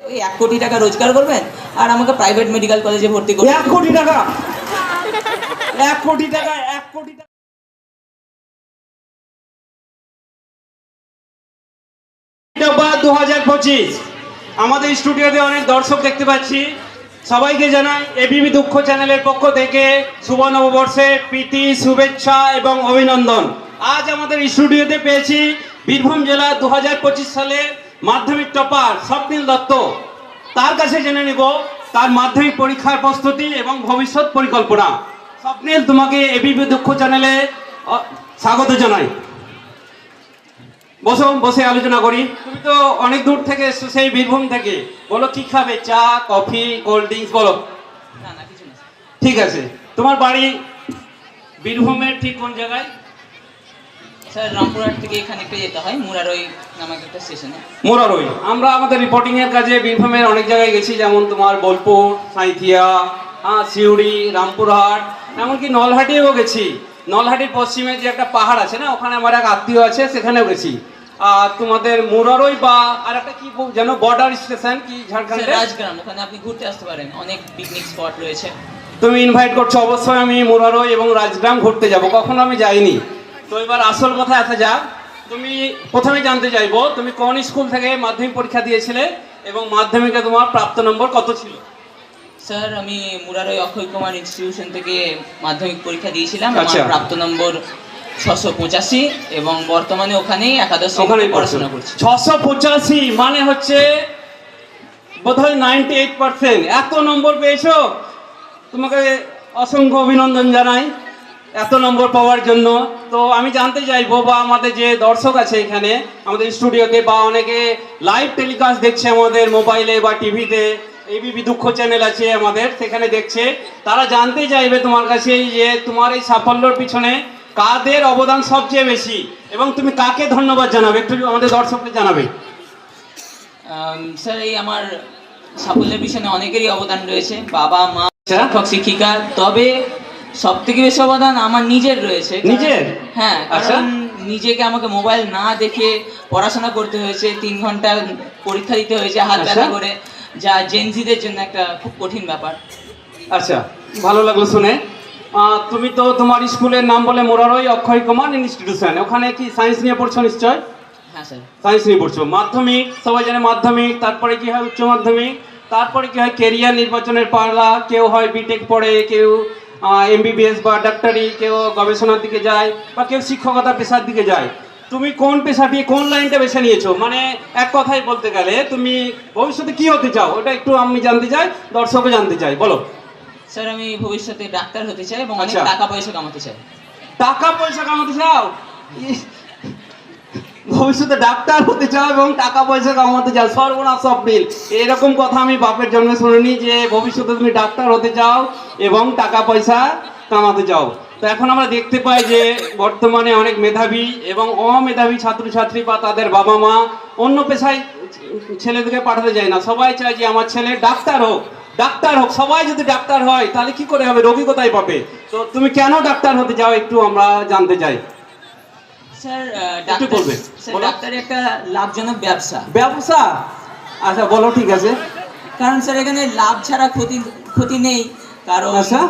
ওই 1 কোটি টাকা রোজগার করবেন আর আমাকে প্রাইভেট মেডিকেল কলেজে ভর্তি করবেন। 1 কোটি টাকা, 1 কোটি টাকা, 1 কোটি টাকা বা 2025 আমাদের স্টুডিওতে অনেক দর্শক দেখতে পাচ্ছি। সবাইকে জানাই এবিপি দুঃখ চ্যানেলের পক্ষ থেকে শুভ নববর্ষের প্রীতি, শুভেচ্ছা এবং অভিনন্দন। আজ আমাদের স্টুডিওতে পেয়েছি বীরভূম জেলা 2025 সালের মাধ্যমিক টপার স্বপ্নিল দত্ত। তার কাছে জেনে নিব তার মাধ্যমিক পরীক্ষার প্রস্তুতি এবং ভবিষ্যৎ পরিকল্পনা। স্বপ্নিল, তোমাকে এবিপি দুঃখ চ্যানেলে স্বাগত জানাই। বসো, বসে আলোচনা করি। তুমি তো অনেক দূর থেকে এসছো, সেই বীরভূম থেকে। বলো কি খাবে, চা, কফি, কোল্ড ড্রিঙ্কস? বলো। না না, কিছু না। ঠিক আছে, তোমার বাড়ি বীরভূমের ঠিক কোন জায়গায়? স্যার রামপুরহাট থেকে খানিকটা যেতে হয়, মুরারই নামক একটা স্টেশনে। মোরারই। আমরা আমাদের রিপোর্টিং এর কাজে বীরভূমের অনেক জায়গায় গেছি, যেমন তোমার বোলপুর, সাঁইথিয়া, সিউড়ি, রামপুরহাট, এমনকি নলহাটিও গেছি। নলহাটির পশ্চিমে যে একটা পাহাড় আছে না, ওখানে আমার এক আত্মীয় আছে, সেখানেও গেছি। আর তোমাদের মুরারই বা আর একটা কি যেন বর্ডার স্টেশন কি ঝাড়খণ্ডের? রাজগ্রাম, ওখানে আপনি ঘুরতে আসতে পারেন, অনেক পিকনিক স্পট রয়েছে। তুমি ইনভাইট করছো, অবশ্যই আমি মুরারই এবং রাজগ্রাম ঘুরতে যাব, কখনো আমি যাইনি। তো এবার আসল কথা আসা যাক। তুমি প্রথমে জানতে চাইবো তুমি কোন স্কুল থেকে মাধ্যমিক পরীক্ষা দিয়েছিলে এবং মাধ্যমিকে তোমার প্রাপ্ত নম্বর কত ছিল? স্যার আমি মুরারই অক্ষয় কুমার ইনস্টিটিউশন থেকে মাধ্যমিক পরীক্ষা দিয়েছিলাম। আমার আচ্ছা। প্রাপ্ত নম্বর 685 এবং বর্তমানে ওখানেই একাদশ শ্রেণীতে পড়াশোনা করছি। 685 মানে হচ্ছে বোধহয় 98%। এত নম্বর পেয়েছো, তোমাকে অসংখ্য অভিনন্দন জানাই এত নম্বর পাওয়ার জন্য। তো আমি জানতে চাইবো, বা আমাদের যে দর্শক আছে এখানে আমাদের স্টুডিওতে, বা অনেকে লাইভ টেলিকাস্ট দেখছে আমাদের মোবাইলে বা টিভিতে, এবিপি দুঃখ চ্যানেল আছে আমাদের, সেখানে দেখছে, তারা জানতে চাইবে তোমার কাছে যে তোমার এই সাফল্যের পিছনে কাদের অবদান সবচেয়ে বেশি এবং তুমি কাকে ধন্যবাদ জানাবে, একটু আমাদের দর্শককে জানাবে। স্যার এই আমার সাফল্যের পিছনে অনেকেরই অবদান রয়েছে, বাবা মা, আচ্ছা। শিক্ষক শিক্ষিকা। তবে সব থেকে বেশি অবদান আমার নিজের রয়েছে। নিজের? হ্যাঁ, আচ্ছা। কারণ নিজেকে আমাকে মোবাইল না দেখে পড়াশোনা করতে হয়েছে, 3 ঘন্টা পরীক্ষা দিতে হয়েছে হাত আচ্ছা। ব্যথা করে, যা জেনজিদের জন্য একটা খুব কঠিন ব্যাপার। আচ্ছা, ভালো লাগলো শুনে। তুমি তো তোমার স্কুলের নাম বলে মুরারই অক্ষয় কুমার ইনস্টিটিউশন, ওখানে কি সায়েন্স নিয়ে পড়ছো নিশ্চয়? হ্যাঁ স্যার। সায়েন্স নিয়ে পড়ছো। মাধ্যমিক সবাই জানে, মাধ্যমিক তারপরে কি হয় উচ্চ মাধ্যমিক, তারপরে কি হয় কেরিয়ার নির্বাচনের পালা। কেউ হয় বিটেক পড়ে, কেউ এমবিবিএস বা ডাক্তারি, কেউ গবেষণার দিকে যায়, বা কেউ শিক্ষকতা পেশার দিকে যায়। তুমি কোন পেশাটি, কোন লাইনটা বেছে নিয়েছো? মানে এক কথায় বলতে গেলে তুমি ভবিষ্যতে কি হতে চাও, ওটা একটু আমি জানতে চাই, দর্শকও জানতে চাই। বলো। স্যার আমি ভবিষ্যতে ডাক্তার হতে চাই এবং অনেক আচ্ছা। টাকা পয়সা কামাতে চাই। টাকা পয়সা কামাতে চাও? ভবিষ্যতে ডাক্তার হতে চাও এবং টাকা পয়সা কামাতে চাও? সর্বনাশ স্বপ্নিল, এরকম কথা আমি বাপের জন্মে শুনিনি যে ভবিষ্যতে তুমি ডাক্তার হতে চাও এবং টাকা পয়সা কামাতে চাও। তো এখন আমরা দেখতে পাই যে বর্তমানে অনেক মেধাবী এবং অমেধাবী ছাত্রছাত্রী বা তাদের বাবা মা অন্য পেশায় ছেলেদেরকে পাঠাতে যায় না, সবাই চায় যে আমার ছেলে ডাক্তার হোক, ডাক্তার হোক। সবাই যদি ডাক্তার হয় তাহলে কি করে হবে, রোগী কোথায় পাবে? তো তুমি কেন ডাক্তার হতে চাও একটু আমরা জানতে চাই। স্যার একটু বলবে? বলো। ডাক্তারি একটা লাভজনক ব্যবসা। ব্যবসা? আচ্ছা, বলো। ঠিক আছে। কারণ স্যার এখানে লাভ ছাড়া ক্ষতি নেই। কারণ আচ্ছা,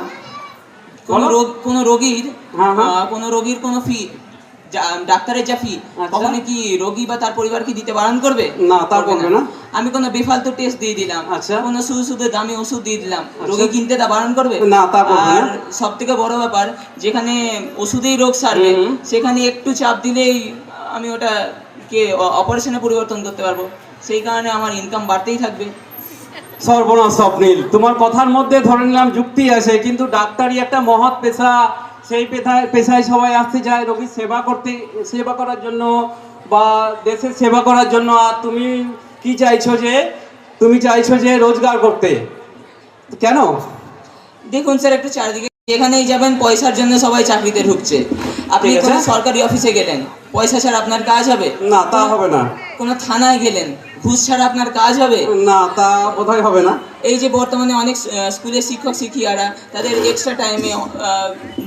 কোনো রোগীর হ্যাঁ, হ্যাঁ। কোনো রোগীর কোনো ফি, ডাক্তারের যা ফি, আচ্ছা। কখনো কি রোগী বা তার পরিবার কি দিতে বারণ করবে? না, তা করবে না। আমি কোনো বেফালতু টেস্ট দিয়ে দিলাম, আচ্ছা। কোনো শুধু দামি ওষুধ দিয়ে দিলাম, রোগী কিনতে তা বারণ করবে? না, তা করবে না। আর সব থেকে বড় ব্যাপার, যেখানে ওষুধেই রোগ সারবে সেখানে একটু চাপ দিলেই আমি ওটাকে অপারেশনে পরিবর্তন করতে পারবো। সেই কারণে আমার ইনকাম বাড়তেই থাকবে। সর্বনাশ স্বপ্নিল, তোমার কথার মধ্যে ধরে নিলাম যুক্তি আছে, কিন্তু ডাক্তারি একটা মহৎ পেশা। সেই পেশায় সবাই আসতে চায় রোগীর সেবা করার জন্য বা দেশের সেবা করার জন্য। আর তুমি কি চাইছো, যে তুমি চাইছো যে রোজগার করতে। কেন? দেখুন স্যার, একটু চারিদিকে যেখানেই যাবেন পয়সার জন্য সবাই চাকরিতে ঢুকছে। আপনি ঠিক আছে। কোনো সরকারি অফিসে গেলেন, পয়সা ছাড়া আপনার কাজ হবে? না, তা হবে না। কোনো থানায় গেলেন, ঘুষ ছাড়া আপনার কাজ হবে? না, তা বোধহয় হবে না। এই যে বর্তমানে অনেক স্কুলের শিক্ষক শিক্ষিকারা তাদের এক্সট্রা টাইমে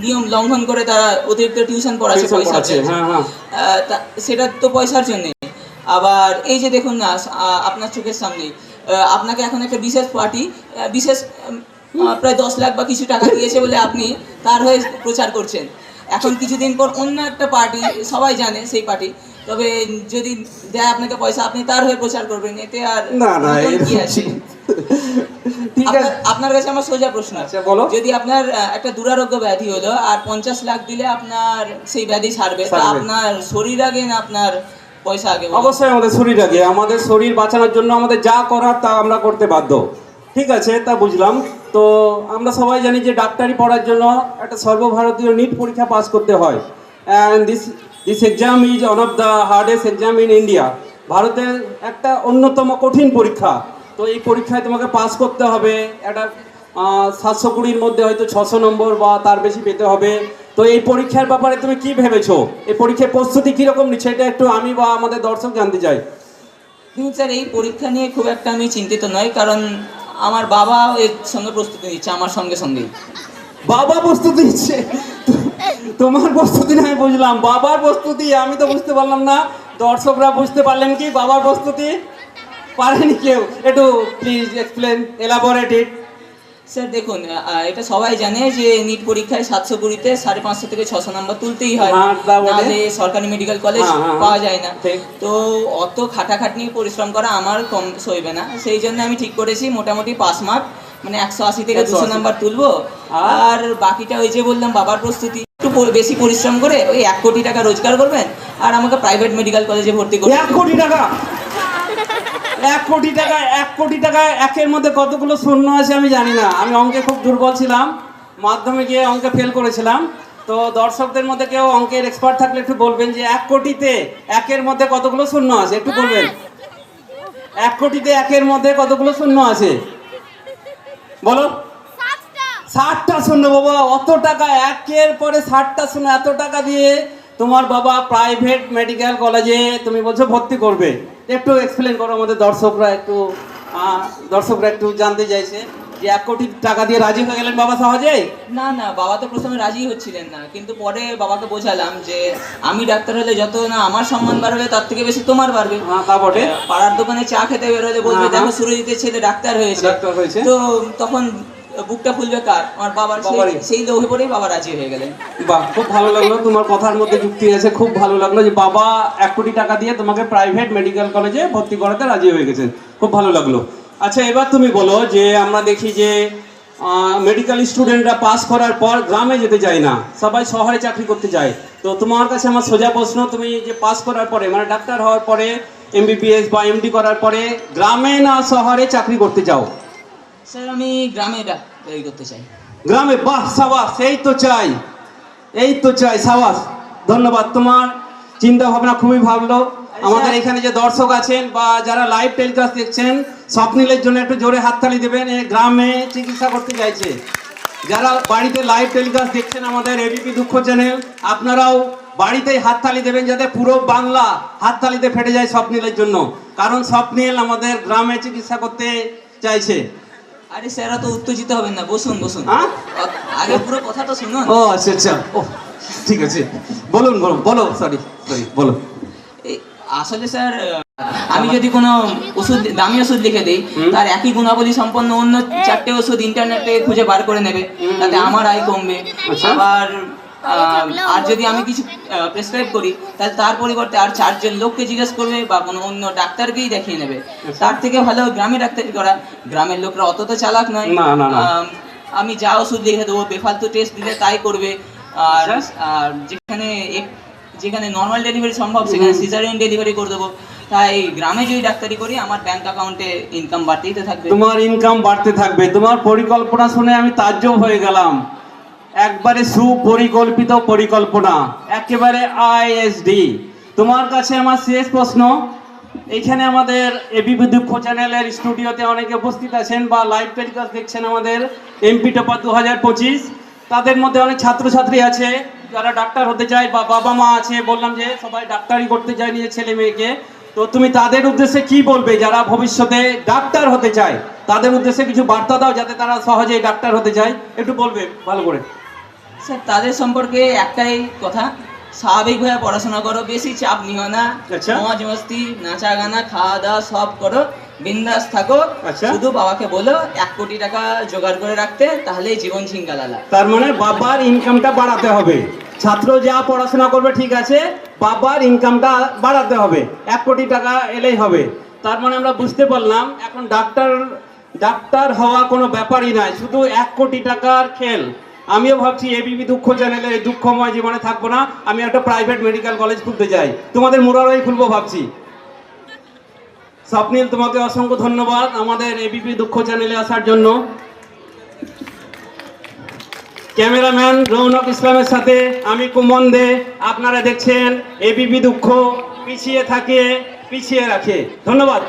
নিয়ম লঙ্ঘন করে তারা অতিরিক্ত টিউশন পড়াচ্ছে পয়সা চেয়ে। হ্যাঁ, হ্যাঁ। সেটা তো পয়সার জন্য। আবার এই যে দেখুন না, আপনার চোখের সামনে আপনাকে এখন একটা বিশেষ পার্টি বিশেষ প্রায় 10 লাখ বা কিছু টাকা দিয়েছে বলে আপনি তার হয়ে প্রচার করছেন। এখন কিছুদিন পর অন্য একটা পার্টি, সবাই জানে সেই পার্টি, তবে যদি দেয় আপনাকে পয়সা, আপনি তার হয়ে প্রচার করবেন, এতে আর না না নতুন কি এরকম আছে? ঠিক আছে, আপনার কাছে আমার সোজা প্রশ্ন, আচ্ছা বলো। যদি আপনার একটা দুরারোগ্য ব্যাধি হলো আর 50 লাখ দিলে আপনার সেই ব্যাধি সারবে, তা সারবে। আপনার শরীর আগে না আপনার পয়সা আগে? বলুন। অবশ্যই আমাদের শরীর আগে, আমাদের শরীর বাঁচানোর জন্য আমাদের যা করার তা আমরা করতে বাধ্য। ঠিক আছে, তা বুঝলাম। তো আমরা সবাই জানি যে ডাক্তারি পড়ার জন্য একটা সর্বভারতীয় নিট পরীক্ষা পাস করতে হয়, and this exam is one of the hardest exam in India. ভারতের একটা অন্যতম কঠিন পরীক্ষা। তো এই পরীক্ষায় তোমাকে পাস করতে হবে, একটা 720-র মধ্যে হয়তো 600 নম্বর বা তার বেশি পেতে হবে। তো এই পরীক্ষার ব্যাপারে তুমি কি ভেবেছো? এই পরীক্ষার প্রস্তুতি কীরকম নিচ্ছে, এটা একটু আমি বা আমাদের দর্শক জানতে চাই। কিন্তু স্যার এই পরীক্ষা নিয়ে খুব একটা আমি চিন্তিত নই, কারণ আমার বাবা এর সঙ্গে প্রস্তুতি নিচ্ছে আমার সঙ্গে সঙ্গেই। বাবা প্রস্তুতি নিচ্ছে? তোমার প্রস্তুতি না, আমি বুঝলাম, বাবার প্রস্তুতি আমি তো বুঝতে পারলাম না। দর্শকরা বুঝতে পারলেন কি বাবার প্রস্তুতি? পারেনি কেউ? একটু please explain, elaborate it. Sir দেখুন, এটা সবাই জানে যে নিট পরীক্ষায় 720-তে 550 থেকে 600 নম্বর তুলতেই হয়, হ্যাঁ, তা বলে। নাহলে সরকারি মেডিকেল কলেজ হ্যাঁ, হ্যাঁ, পাওয়া যায় না। ঠিক। তো অত খাটাখাটনি পরিশ্রম করা আমার কম সইবে না, সেই জন্য আমি ঠিক করেছি মোটামুটি 5 মার্ক মানে 180 থেকে 200 নাম্বার তুলবো। আর বাকিটা ওই যে বললাম বাবার প্রস্তুতি, একটু বেশি পরিশ্রম করে ওই 1 কোটি টাকা রোজগার করবেন আর আমাকে প্রাইভেট মেডিকেল কলেজে ভর্তি করবেন। 1 কোটি টাকা? 1 কোটি টাকা? 1 কোটি টাকা একের মধ্যে কতগুলো শূন্য আছে আমি জানি না। আমি অঙ্কে খুব দুর্বল ছিলাম, মাধ্যমিকে অঙ্কে ফেল করেছিলাম। তো দর্শকদের মধ্যে কেউ অঙ্কের এক্সপার্ট থাকলে একটু বলবেন যে 1 কোটিতে একের মধ্যে কতগুলো শূন্য আছে, একটু বলবেন। 1 কোটিতে একের মধ্যে কতগুলো শূন্য আছে বলো? 60টা শূন্য। বাবা, অত টাকা, একের পরে 60টা শূন্য, এত টাকা দিয়ে তোমার বাবা প্রাইভেট মেডিকেল কলেজে তুমি বলছো ভর্তি করবে। একটু এক্সপ্লেন করো, আমাদের দর্শকরা একটু জানতে চাইছে যে 1 কোটি টাকা দিয়ে রাজি হয়ে গেলেন বাবা সহজেই? না না, বাবা তো প্রথমে রাজি হচ্ছিলেন না, কিন্তু পরে বাবাকে বোঝালাম যে আমি ডাক্তার হলে যত না আমার সম্মান বাড়বে তার থেকে বেশি তোমার বাড়বে। হ্যাঁ, তা বটে। পাড়ার দোকানে চা খেতে বেরোলে বলবে হ্যাঁ, দেখো সুরজিতের ছেলে ডাক্তার হয়েছে। ডাক্তার হয়েছে। তো তখন বুকটা ফুলবে কার? আমার বাবার। বাবারই। সেই লোভে পড়েই বাবা রাজি হয়ে গেলেন। বাহ, খুব ভালো লাগলো, তোমার কথার মধ্যে যুক্তি আছে, খুব ভালো লাগলো যে বাবা 1 কোটি টাকা দিয়ে তোমাকে প্রাইভেট মেডিকেল কলেজে ভর্তি করাতে রাজি হয়ে গেছেন, খুব ভালো লাগলো। আচ্ছা, এবার তুমি বলো যে আমরা দেখি যে মেডিকেল স্টুডেন্টরা পাস করার পর গ্রামে যেতে চায় না, সবাই শহরে চাকরি করতে যায়। তো তোমার কাছে আমার সোজা প্রশ্ন, তুমি যে পাস করার পরে মানে ডাক্তার হওয়ার পরে MBBS বা MD করার পরে গ্রামে না শহরে চাকরি করতে চাও? স্যার আমি গ্রামে চাকরি করতে চাই। গ্রামে? বাহ, সাবাস, এই তো চাই, এই তো চাই, সাবাস, ধন্যবাদ। তোমার চিন্তা ভাবনা খুবই ভালো। আমাদের এখানে যে দর্শক আছেন বা যারা লাইভ টেলিকাস্ট দেখছেন, স্বপ্নিলের জন্য একটু জোরে হাততালি দেবেন। এই গ্রামে চিকিৎসা করতে চাইছে। যারা বাড়িতে লাইভ টেলিকাস্ট দেখছেন আমাদের এবিপি দুঃখ চ্যানেল, আপনারাও বাড়িতেই হাততালি দেবেন যাতে পুরো বাংলা হাততালিতে ফেটে যায় স্বপ্নিলের জন্য, কারণ স্বপ্নিল আমাদের গ্রামে চিকিৎসা করতে চাইছে। আরে স্যার তো উত্তেজিত হবেন না, বসুন বসুন, হ্যাঁ? আগে পুরো কথা তো শুনুন। ও আচ্ছা আচ্ছা, ও ঠিক আছে, বলুন বলুন, বলো, সরি বলো। আসলে স্যার আমি যদি কোনো ওষুধ, দামি ওষুধ লিখে দিই, তার একই গুণাবলী সম্পন্ন অন্য 4টে ওষুধ ইন্টারনেটে খুঁজে বার করে নেবে, তাতে আমার আয় কমবে। আবার আর যদি আমি কিছু প্রেসক্রাইব করি, তাহলে তার পরিবর্তে আর 4জন লোককে জিজ্ঞেস করবে বা কোনো অন্য ডাক্তারকেই দেখিয়ে নেবে। তার থেকে ভালো গ্রামে ডাক্তারি করা। গ্রামের লোকরা অত তো চালাক নয়। না, না, না। আমি যা ওষুধ লিখে দেবো, বেফালতু টেস্ট দিলে তাই করবে। আর যেখানে নর্মাল ডেলিভারি সম্ভব সেখানে সিজারিয়ান ডেলিভারি করে দেবো। তাই গ্রামে যদি ডাক্তারি করি আমার ব্যাংক অ্যাকাউন্টে ইনকাম বাড়তেই তো থাকবে। তোমার ইনকাম বাড়তে থাকবে। তোমার পরিকল্পনা শুনে আমি তাজ্জব হয়ে গেলাম। একবারে সুপরিকল্পিত পরিকল্পনা, একেবারে ISD। তোমার কাছে আমার শেষ প্রশ্ন, এইখানে আমাদের এবিপি দুঃখ চ্যানেলের স্টুডিওতে অনেকে উপস্থিত আছেন বা লাইভ টেলিকাস্ট দেখছেন আমাদের এমপি টপার 2025। তাদের মধ্যে অনেক ছাত্রছাত্রী আছে যারা ডাক্তার হতে চায় বা বাবা মা আছে, বললাম যে সবাই ডাক্তারি করতে চায় নিজের ছেলে মেয়েকে। তো তুমি তাদের উদ্দেশ্যে কি বলবে যারা ভবিষ্যতে ডাক্তার হতে চায়? তাদের উদ্দেশ্যে কিছু বার্তা দাও যাতে তারা সহজেই ডাক্তার হতে চায়, একটু বলবে ভালো করে। স্যার তাদের সম্পর্কে একটাই কথা, স্বাভাবিকভাবে পড়াশোনা করো, বেশি চাপ নিও না, আচ্ছা। মौज মস্তি, নাচা গানা, খাওয়া দাওয়া সব করো, বিন্দাস থাকো, আচ্ছা। শুধু বাবাকে বলো 1 কোটি টাকা জোগাড় করে রাখতে, তাহলেই জীবন ছিঙ্গালালা। তার মানে বাবার ইনকামটা বাড়াতে হবে। ছাত্র যা পড়াশোনা করবে ঠিক আছে, বাবার ইনকামটা বাড়াতে হবে, 1 কোটি টাকা এলেই হবে। তার মানে আমরা বুঝতে পারলাম এখন ডাক্তার হওয়া কোনো ব্যাপারই নয়, শুধু 1 কোটি টাকার খেল। আমিও ভাবছি এবিপি দুঃখ চ্যানেলে এই দুঃখময় জীবনে থাকবো না, আমি একটা প্রাইভেট মেডিকেল কলেজ খুলতে চাই, তোমাদের মুরারই খুলবো ভাবছি। স্বপ্নিল, তোমাকে অসংখ্য ধন্যবাদ আমাদের এবিপি দুঃখ চ্যানেলে আসার জন্য। ক্যামেরাম্যান রৌনক ইসলামের সাথে আমি কুমন দে, আপনারা দেখছেন এবিপি দুঃখ, পিছিয়ে থাকে পিছিয়ে রাখে। ধন্যবাদ।